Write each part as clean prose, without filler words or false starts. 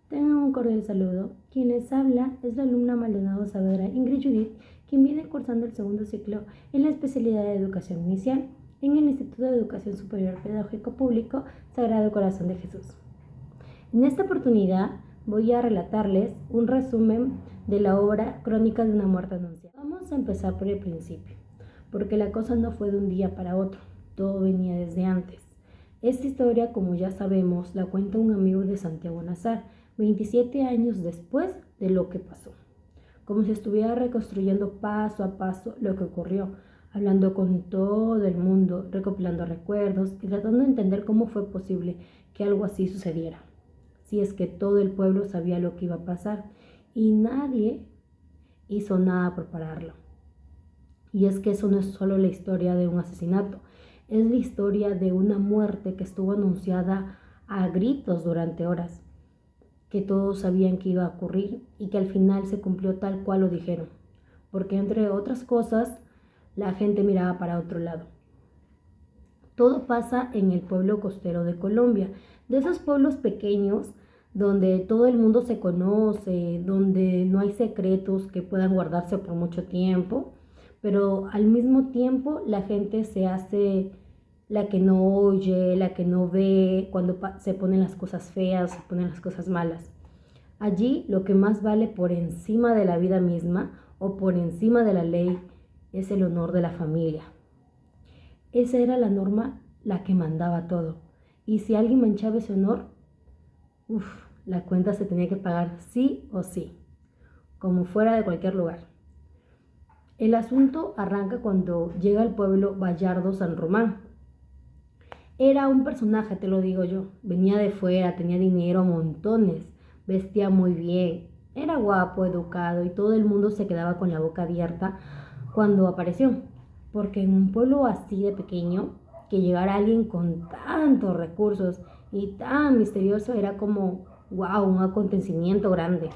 Tengan un cordial saludo. Quien les habla es la alumna Maldonado Saavedra Ingrid Judith, quien viene cursando el segundo ciclo en la especialidad de Educación Inicial en el Instituto de Educación Superior Pedagógico Público Sagrado Corazón de Jesús. En esta oportunidad voy a relatarles un resumen de la obra Crónica de una muerte anunciada. Vamos a empezar por el principio, porque la cosa no fue de un día para otro, todo venía desde antes. Esta historia, como ya sabemos, la cuenta un amigo de Santiago Nazar, 27 años después de lo que pasó, como si estuviera reconstruyendo paso a paso lo que ocurrió, hablando con todo el mundo, recopilando recuerdos y tratando de entender cómo fue posible que algo así sucediera, si es que todo el pueblo sabía lo que iba a pasar y nadie hizo nada por pararlo. Y es que eso no es solo la historia de un asesinato, es la historia de una muerte que estuvo anunciada a gritos durante horas, que todos sabían que iba a ocurrir y que al final se cumplió tal cual lo dijeron, porque entre otras cosas, la gente miraba para otro lado. Todo pasa en el pueblo costero de Colombia, de esos pueblos pequeños donde todo el mundo se conoce, donde no hay secretos que puedan guardarse por mucho tiempo, pero al mismo tiempo la gente se hace la que no oye, la que no ve, cuando se ponen las cosas feas, se ponen las cosas malas. Allí lo que más vale por encima de la vida misma o por encima de la ley es el honor de la familia. Esa era la norma, la que mandaba todo. Y si alguien manchaba ese honor, la cuenta se tenía que pagar sí o sí, como fuera de cualquier lugar. El asunto arranca cuando llega al pueblo Bayardo San Román. Era un personaje, te lo digo yo. Venía de fuera, tenía dinero a montones, vestía muy bien, era guapo, educado y todo el mundo se quedaba con la boca abierta cuando apareció. Porque en un pueblo así de pequeño, que llegara alguien con tantos recursos y tan misterioso era como, wow, un acontecimiento grande.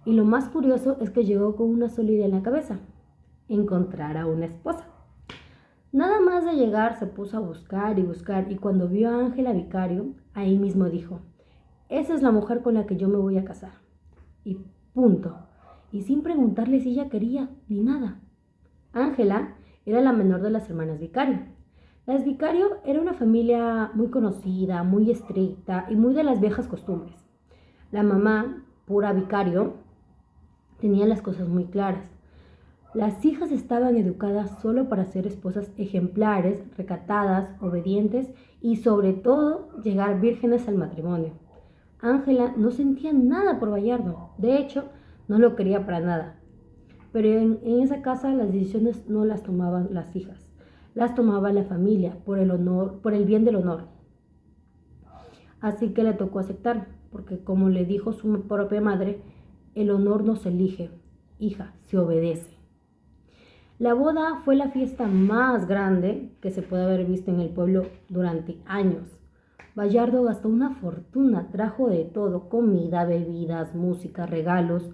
Y lo más curioso es que llegó con una sola idea en la cabeza: encontrar a una esposa. Nada más de llegar se puso a buscar y cuando vio a Ángela Vicario, ahí mismo dijo: esa es la mujer con la que yo me voy a casar. Y punto. Y sin preguntarle si ella quería, ni nada. Ángela era la menor de las hermanas Vicario. Las Vicario era una familia muy conocida, muy estricta y muy de las viejas costumbres. La mamá, pura Vicario, tenía las cosas muy claras. Las hijas estaban educadas solo para ser esposas ejemplares, recatadas, obedientes y sobre todo llegar vírgenes al matrimonio. Ángela no sentía nada por Bayardo, de hecho no lo quería para nada. Pero en esa casa las decisiones no las tomaban las hijas, las tomaba la familia por el honor, por el bien del honor. Así que le tocó aceptar, porque como le dijo su propia madre, el honor no se elige, hija, se obedece. La boda fue la fiesta más grande que se puede haber visto en el pueblo durante años. Bayardo gastó una fortuna, trajo de todo: comida, bebidas, música, regalos,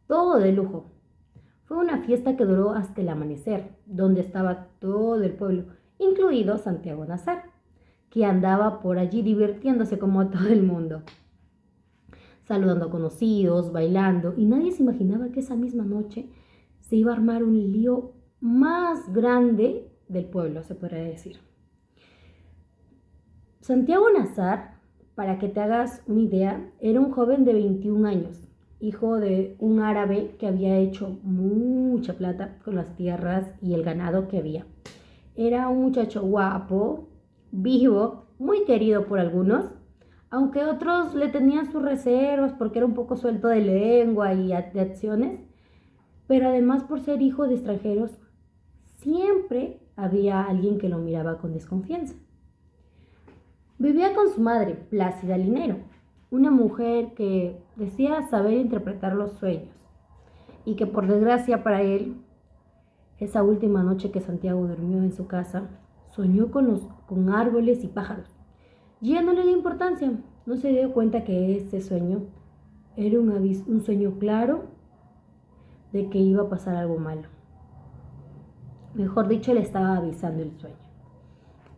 todo de lujo. Fue una fiesta que duró hasta el amanecer, donde estaba todo el pueblo, incluido Santiago Nazar, que andaba por allí divirtiéndose como todo el mundo, saludando a conocidos, bailando, y nadie se imaginaba que esa misma noche se iba a armar un lío más grande del pueblo, se podría decir. Santiago Nazar, para que te hagas una idea, era un joven de 21 años, hijo de un árabe que había hecho mucha plata con las tierras y el ganado que había. Era un muchacho guapo, vivo, muy querido por algunos, aunque otros le tenían sus reservas porque era un poco suelto de lengua y de acciones, pero además por ser hijo de extranjeros, siempre había alguien que lo miraba con desconfianza. Vivía con su madre, Plácida Linero, una mujer que decía saber interpretar los sueños y que por desgracia para él, esa última noche que Santiago durmió en su casa, soñó con árboles y pájaros. Y ella no le dio importancia, no se dio cuenta que ese sueño era un sueño claro de que iba a pasar algo malo. Mejor dicho, le estaba avisando el sueño.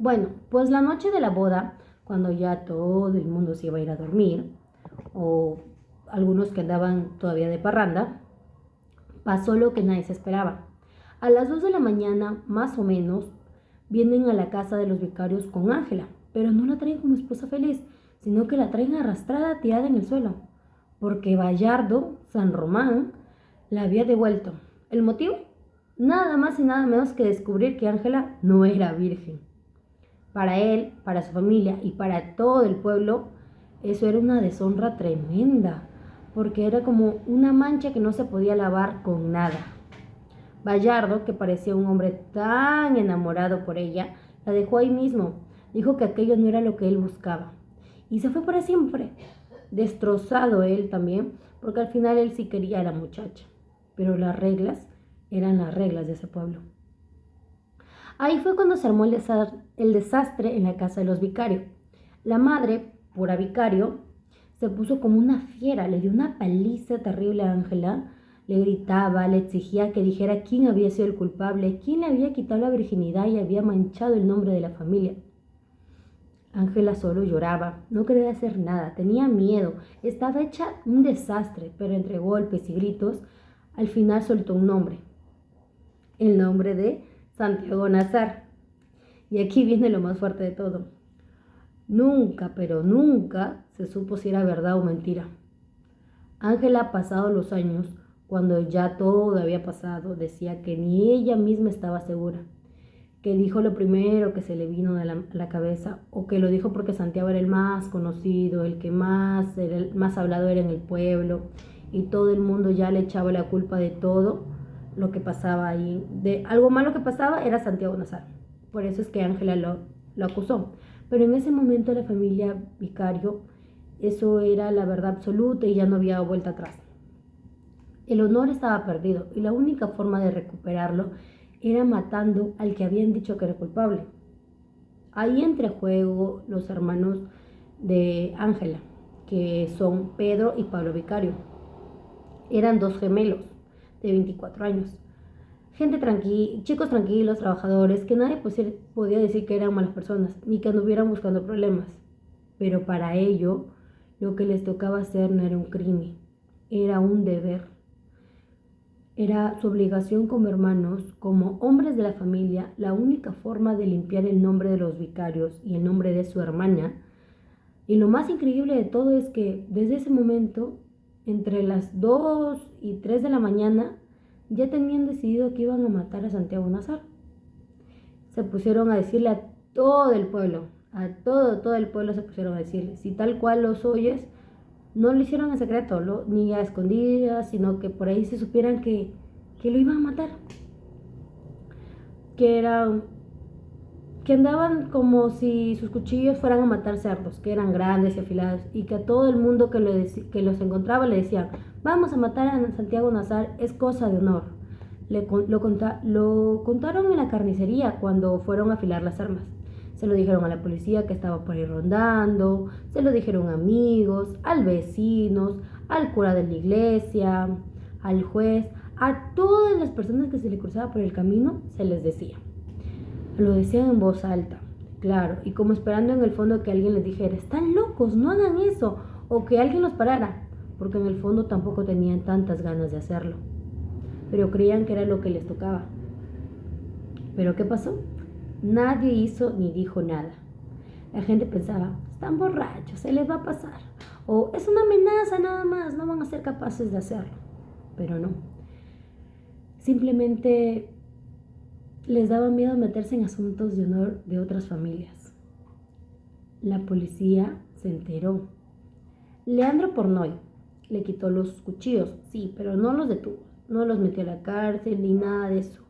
Bueno, pues la noche de la boda, cuando ya todo el mundo se iba a ir a dormir, o algunos que andaban todavía de parranda, pasó lo que nadie se esperaba. A las 2 de la mañana, más o menos, vienen a la casa de los vicarios con Ángela, pero no la traen como esposa feliz, sino que la traen arrastrada, tirada en el suelo, porque Bayardo, San Román, la había devuelto. ¿El motivo? Nada más y nada menos que descubrir que Ángela no era virgen. Para él, para su familia y para todo el pueblo, eso era una deshonra tremenda, porque era como una mancha que no se podía lavar con nada. Bayardo, que parecía un hombre tan enamorado por ella, la dejó ahí mismo. Dijo que aquello no era lo que él buscaba. Y se fue para siempre. Destrozado él también, porque al final él sí quería a la muchacha. Pero las reglas eran las reglas de ese pueblo. Ahí fue cuando se armó el desastre en la casa de los vicarios. La madre, pura vicario, se puso como una fiera, le dio una paliza terrible a Ángela, le gritaba, le exigía que dijera quién había sido el culpable, quién le había quitado la virginidad y había manchado el nombre de la familia. Ángela solo lloraba, no quería hacer nada, tenía miedo, estaba hecha un desastre, pero entre golpes y gritos, al final soltó un nombre, el nombre de Santiago Nazar. Y aquí viene lo más fuerte de todo. Nunca, pero nunca se supo si era verdad o mentira. Ángela, pasados los años, cuando ya todo había pasado, decía que ni ella misma estaba segura, que dijo lo primero que se le vino a la cabeza, o que lo dijo porque Santiago era el más conocido, el que más, era el más hablado era en el pueblo, y todo el mundo ya le echaba la culpa de todo lo que pasaba ahí. De algo malo que pasaba era Santiago Nazar. Por eso es que Ángela lo acusó. Pero en ese momento la familia Vicario, eso era la verdad absoluta y ya no había vuelta atrás. El honor estaba perdido y la única forma de recuperarlo era matando al que habían dicho que era culpable. Ahí entra en juego los hermanos de Ángela, que son Pedro y Pablo Vicario. Eran dos gemelos de 24 años. Gente tranquila, chicos tranquilos, trabajadores, que nadie podía decir que eran malas personas, ni que anduvieran buscando problemas. Pero para ello, lo que les tocaba hacer no era un crimen, era un deber. Era su obligación como hermanos, como hombres de la familia, la única forma de limpiar el nombre de los vicarios y el nombre de su hermana. Y lo más increíble de todo es que desde ese momento, entre las 2 y 3 de la mañana, ya tenían decidido que iban a matar a Santiago Nazar. Se pusieron a decirle a todo el pueblo, a todo el pueblo se pusieron a decirle, si tal cual los oyes, no lo hicieron en secreto, ni a escondidas, sino que por ahí se supieran que lo iban a matar. Que andaban como si sus cuchillos fueran a matar cerdos, que eran grandes y afilados, y que a todo el mundo que los encontraba le decían, vamos a matar a Santiago Nazar, es cosa de honor. Lo contaron en la carnicería cuando fueron a afilar las armas. Se lo dijeron a la policía que estaba por ahí rondando, se lo dijeron a amigos, al vecinos, al cura de la iglesia, al juez, a todas las personas que se le cruzaba por el camino, se les decía. Lo decían en voz alta, claro, y como esperando en el fondo que alguien les dijera, están locos, no hagan eso, o que alguien los parara, porque en el fondo tampoco tenían tantas ganas de hacerlo, pero creían que era lo que les tocaba. ¿Pero qué pasó? Nadie hizo ni dijo nada. La gente pensaba, están borrachos, se les va a pasar, o es una amenaza nada más, no van a ser capaces de hacerlo, pero no. Simplemente les daba miedo meterse en asuntos de honor de otras familias. La policía se enteró. Leandro Pornoy le quitó los cuchillos, sí, pero no los detuvo, no los metió a la cárcel ni nada de eso.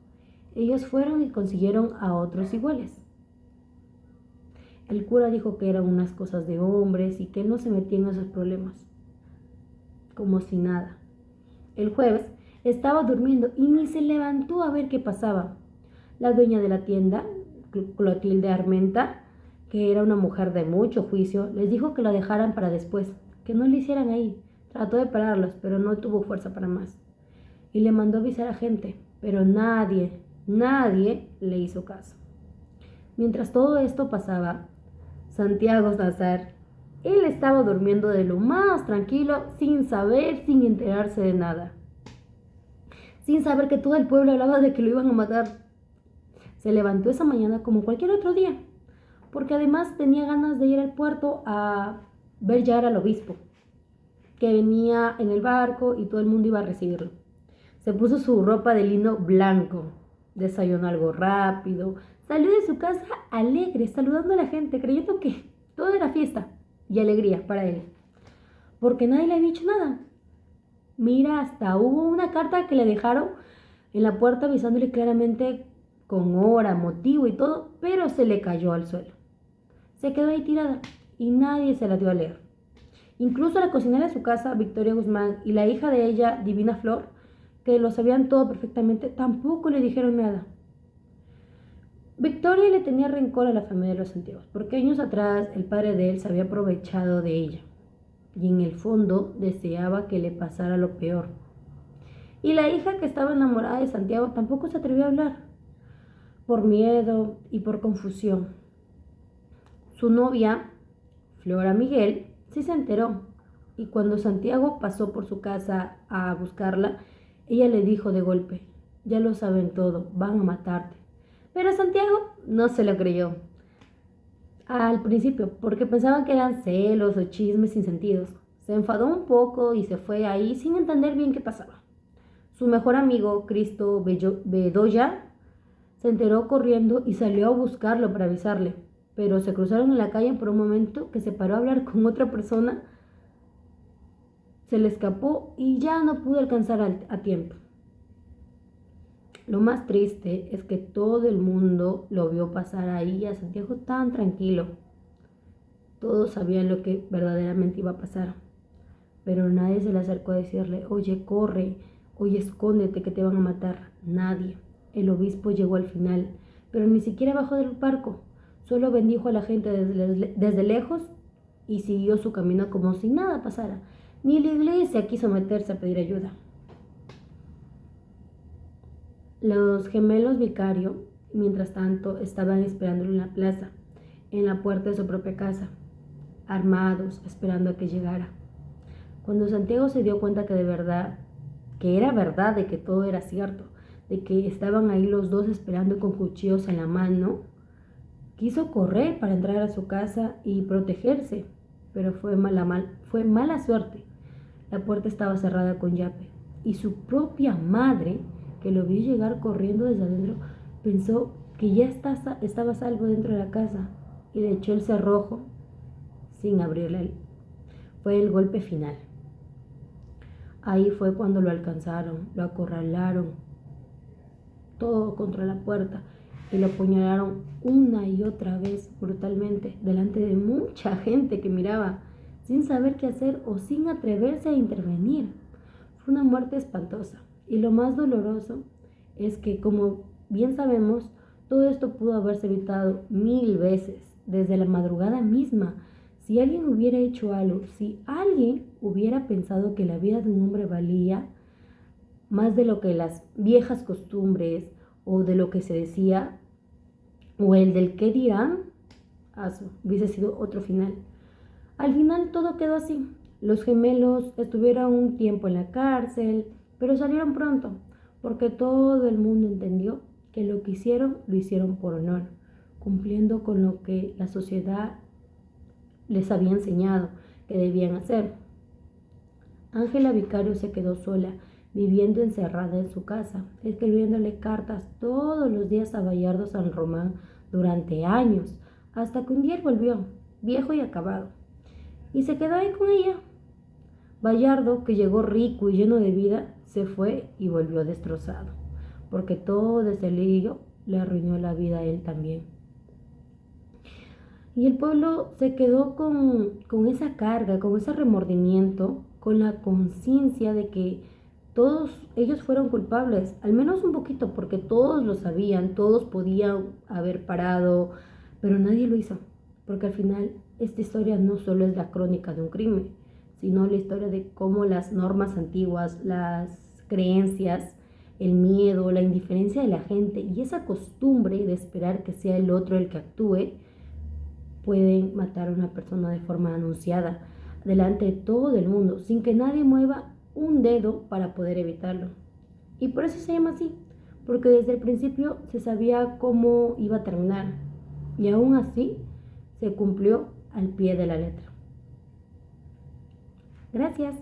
Ellos fueron y consiguieron a otros iguales. El cura dijo que eran unas cosas de hombres y que él no se metía en esos problemas, como si nada. El jueves estaba durmiendo y ni se levantó a ver qué pasaba. La dueña de la tienda, Clotilde Armenta, que era una mujer de mucho juicio, les dijo que la dejaran para después, que no le hicieran ahí. Trató de pararlos, pero no tuvo fuerza para más. Y le mandó avisar a gente, pero nadie le hizo caso. Mientras todo esto pasaba, Santiago Nazar Él estaba durmiendo de lo más tranquilo, sin saber, sin enterarse de nada, sin saber que todo el pueblo hablaba de que lo iban a matar. Se levantó esa mañana como cualquier otro día, porque además tenía ganas de ir al puerto a ver llegar al obispo, que venía en el barco y todo el mundo iba a recibirlo. Se puso su ropa de lino blanco, desayunó algo rápido, salió de su casa alegre, saludando a la gente, creyendo que todo era fiesta y alegría para él, porque nadie le había dicho nada. Mira, hasta hubo una carta que le dejaron en la puerta avisándole claramente con hora, motivo y todo, pero se le cayó al suelo. Se quedó ahí tirada y nadie se la dio a leer. Incluso la cocinera de su casa, Victoria Guzmán, y la hija de ella, Divina Flor, que lo sabían todo perfectamente, tampoco le dijeron nada. Victoria le tenía rencor a la familia de los Santiagos, porque años atrás el padre de él se había aprovechado de ella y en el fondo deseaba que le pasara lo peor. Y la hija, que estaba enamorada de Santiago, tampoco se atrevió a hablar, por miedo y por confusión. Su novia, Flora Miguel, sí se enteró, y cuando Santiago pasó por su casa a buscarla, ella le dijo de golpe: ya lo saben todo, van a matarte. Pero Santiago no se lo creyó al principio, porque pensaba que eran celos o chismes sin sentidos. Se enfadó un poco y se fue ahí sin entender bien qué pasaba. Su mejor amigo, Cristo Bedoya, se enteró corriendo y salió a buscarlo para avisarle, pero se cruzaron en la calle por un momento, que se paró a hablar con otra persona, se le escapó y ya no pudo alcanzar a tiempo. Lo más triste es que todo el mundo lo vio pasar ahí a Santiago tan tranquilo. Todos sabían lo que verdaderamente iba a pasar, pero nadie se le acercó a decirle: oye, corre, oye, escóndete, que te van a matar. Nadie. El obispo llegó al final, pero ni siquiera bajó del barco. Solo bendijo a la gente desde lejos y siguió su camino como si nada pasara. Ni la iglesia quiso meterse a pedir ayuda. Los gemelos Vicario, mientras tanto, estaban esperándolo en la plaza, en la puerta de su propia casa, armados, esperando a que llegara. Cuando Santiago se dio cuenta que era verdad, de que todo era cierto, de que estaban ahí los dos esperando con cuchillos en la mano, quiso correr para entrar a su casa y protegerse, pero fue mala suerte. La puerta estaba cerrada con llave y su propia madre, que lo vio llegar corriendo desde adentro, pensó que ya estaba a salvo dentro de la casa y le echó el cerrojo sin abrirle. Fue el golpe final. Ahí fue cuando lo alcanzaron, lo acorralaron, todo contra la puerta, y lo apuñalaron una y otra vez brutalmente delante de mucha gente que miraba, sin saber qué hacer o sin atreverse a intervenir. Fue una muerte espantosa, y lo más doloroso es que, como bien sabemos, todo esto pudo haberse evitado 1000 veces, desde la madrugada misma. Si alguien hubiera hecho algo, si alguien hubiera pensado que la vida de un hombre valía más de lo que las viejas costumbres o de lo que se decía, o el del qué dirán, hubiese sido otro final. Al final todo quedó así. Los gemelos estuvieron un tiempo en la cárcel, pero salieron pronto, porque todo el mundo entendió que lo que hicieron, lo hicieron por honor, cumpliendo con lo que la sociedad les había enseñado que debían hacer. Ángela Vicario se quedó sola, viviendo encerrada en su casa, escribiéndole cartas todos los días a Bayardo San Román durante años, hasta que un día él volvió, viejo y acabado, y se quedó ahí con ella. Bayardo, que llegó rico y lleno de vida, se fue y volvió destrozado, porque todo ese lío le arruinó la vida a él también. Y el pueblo se quedó con esa carga, con ese remordimiento, con la conciencia de que todos ellos fueron culpables, al menos un poquito, porque todos lo sabían, todos podían haber parado, pero nadie lo hizo, porque al final esta historia no solo es la crónica de un crimen, sino la historia de cómo las normas antiguas, las creencias, el miedo, la indiferencia de la gente y esa costumbre de esperar que sea el otro el que actúe, pueden matar a una persona de forma anunciada, delante de todo el mundo, sin que nadie mueva un dedo para poder evitarlo. Y por eso se llama así, porque desde el principio se sabía cómo iba a terminar, y aún así se cumplió al pie de la letra. Gracias.